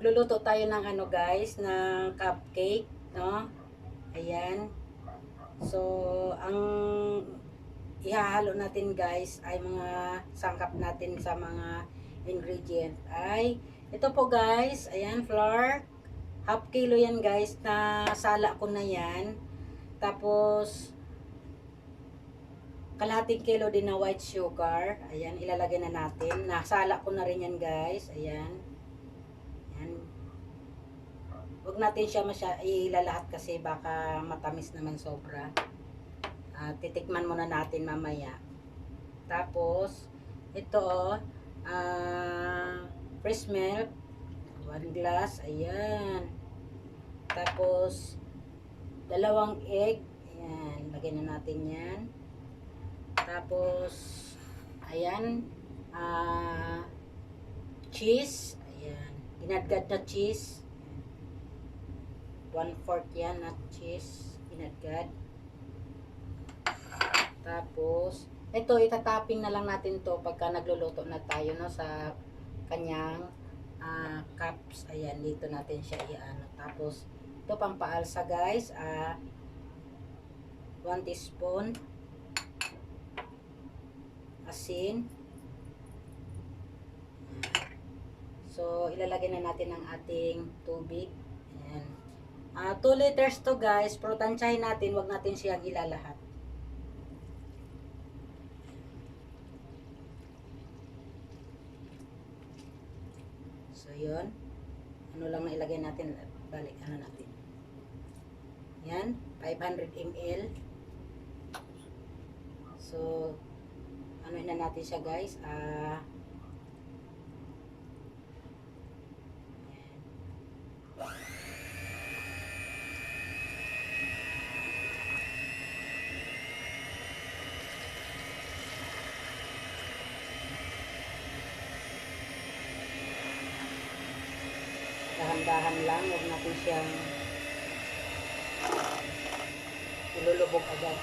Magluluto tayo ng ano guys, ng cupcake, no? Ayan. So, ang ihahalo natin guys ay mga sangkap natin sa mga ingredient ay ito po guys, ayan, flour. Half kilo yan guys, na sala ko na yan. Tapos, kalahating kilo din na white sugar. Ayan, ilalagay na natin. Nasala ko na rin yan guys. Ayan. Ayan. Huwag natin siya ilalahat kasi baka matamis naman sobra. Titikman muna natin mamaya. Tapos, ito fresh milk. 1 glass. Ayan. Tapos, 2 egg. Ayan. Lagyan na natin yan. Tapos, ayan. Cheese. Ayan. Ginadgad na cheese. 1/4 yan na cheese. Ginadgad. Tapos, ito, itatapping na lang natin to pagka nagluluto na tayo no, sa kanyang cups. Ayan, dito natin siya iano. Tapos, ito pampaalsa guys. 1 teaspoon asin. So, ilalagay na natin ang ating tubig. Ayan. 2 liters to guys, pero tansyahin natin, wag natin siyang ilalahat. So, yun. Ano lang na ilagay natin, balik ano natin. Yan, 500 ml. So, ano na natin siya guys, dahan-dahan lang, huwag natin siyang ilulubog agad.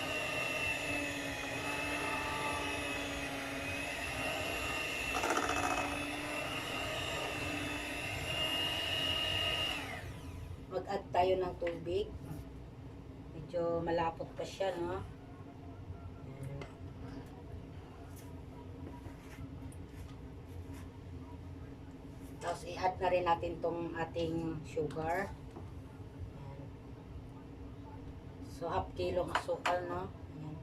Mag-add tayo ng tubig. Medyo malapot pa siya, no? Tapos i-add na rin natin tong ating sugar. Ayan. So, half kilong asukal, no? Ayan.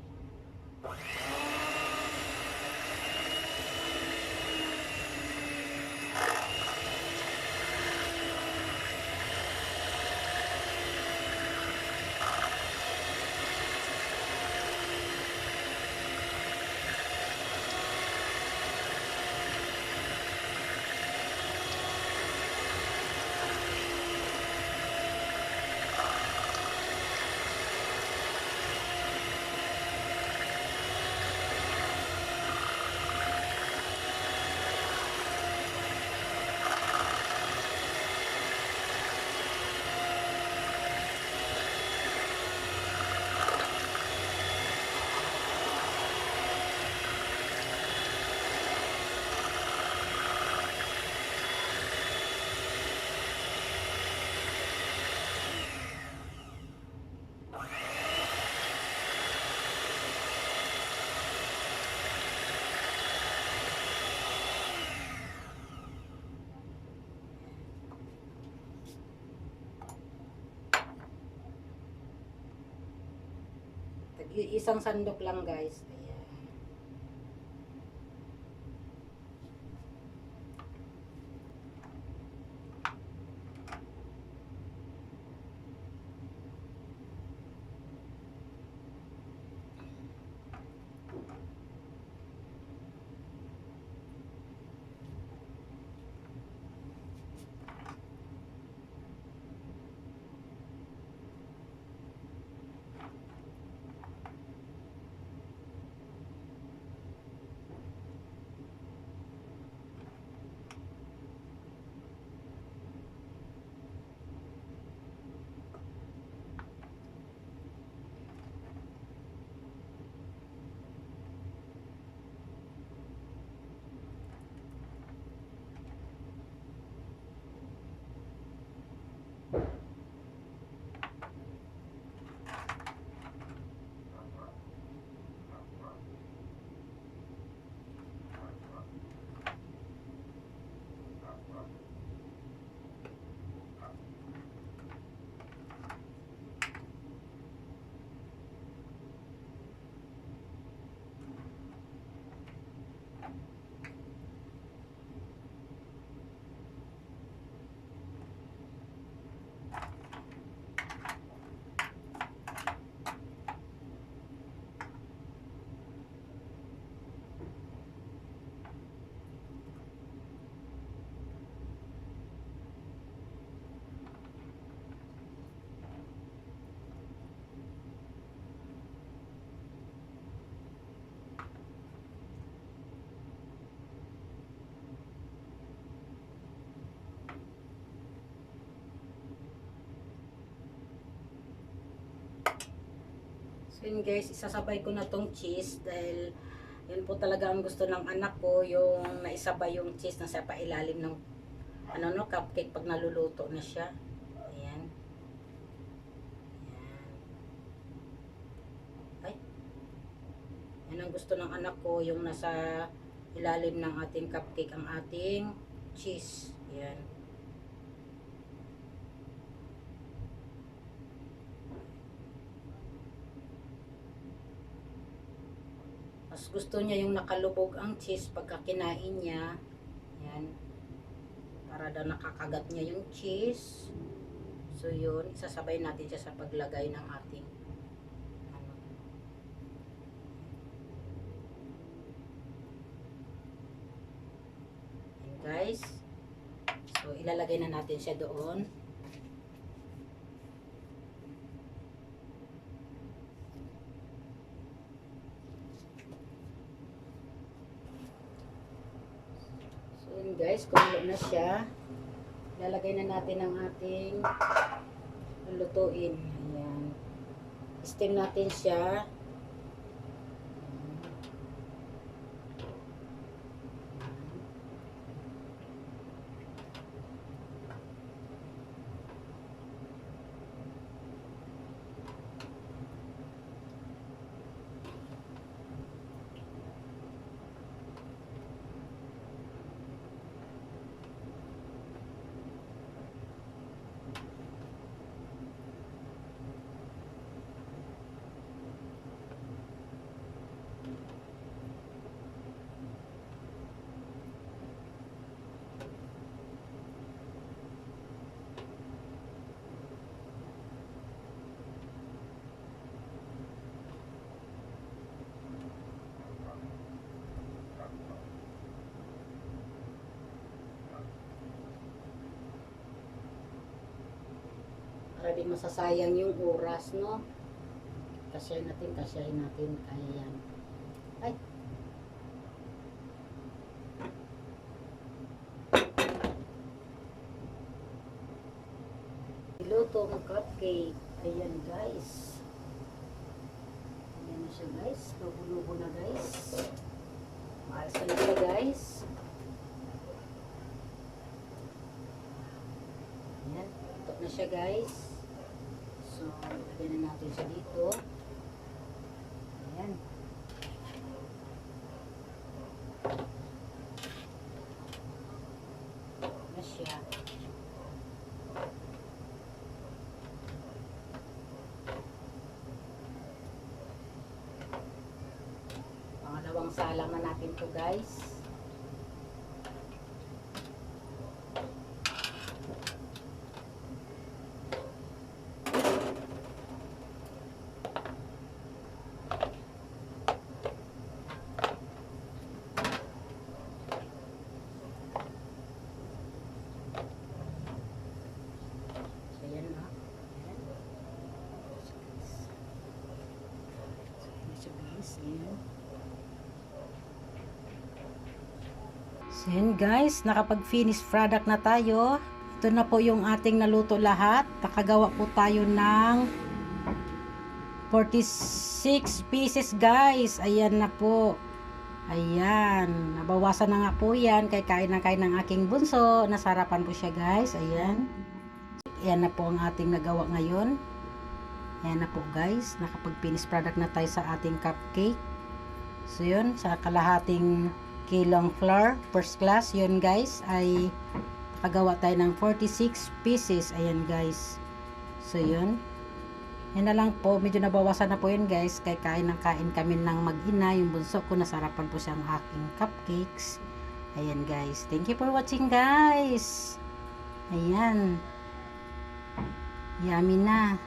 Isang sandok lang guys. Ayan. So yun guys, isasabay ko na tong cheese dahil yun po talaga ang gusto ng anak ko, yung naisabay yung cheese na sa pailalim ng cupcake pag naluluto na siya. Ayan. Ayan. Ay. Yan ang gusto ng anak ko, yung nasa ilalim ng ating cupcake ang ating cheese. Ayan. Mas gusto niya yung nakalubog ang cheese pagka kinain niya. Ayan. Para daw nakakagat niya yung cheese. So yun, isasabay natin siya sa paglagay ng ating Ayan guys. So ilalagay na natin siya doon. Guys, kumulo na siya. Lalagay na natin ang ating lutuin. Ayan. Steam natin siya. Para di masasayang yung oras, no? Kasyahin natin. Kaya yan. Ay! Niluto ng cupcake. Ayan guys. Ayan na siya guys. Lubo-lubo na guys. Maayos na siya guys. Ayan. Ito na siya guys. So, lagyan na natin siya dito. Ayan. Na siya. Pangalawang salang na natin to guys. So yan guys, nakapag-finish product na tayo. Ito na po yung ating naluto lahat. Nakagawa po tayo ng 46 pieces guys. Ayan na po. Ayan. Nabawasan na nga po yan. Kaya kain ng aking bunso. Nasarapan po siya guys. Ayan. Ayan na po ang ating nagawa ngayon. Ayan na po guys. Nakapag-finish product na tayo sa ating cupcake. So yun, sa kalahating kilong flour, first class, yun guys, ay nakagawa tayo ng 46 pieces. Ayan guys. So yun. Yan na lang po. Medyo nabawasan na po yun guys. Kaya kain kami ng mag-ina. Yung bunso ko, nasarapan po siya ang aking cupcakes. Ayan guys. Thank you for watching guys. Ayan. Yummy na.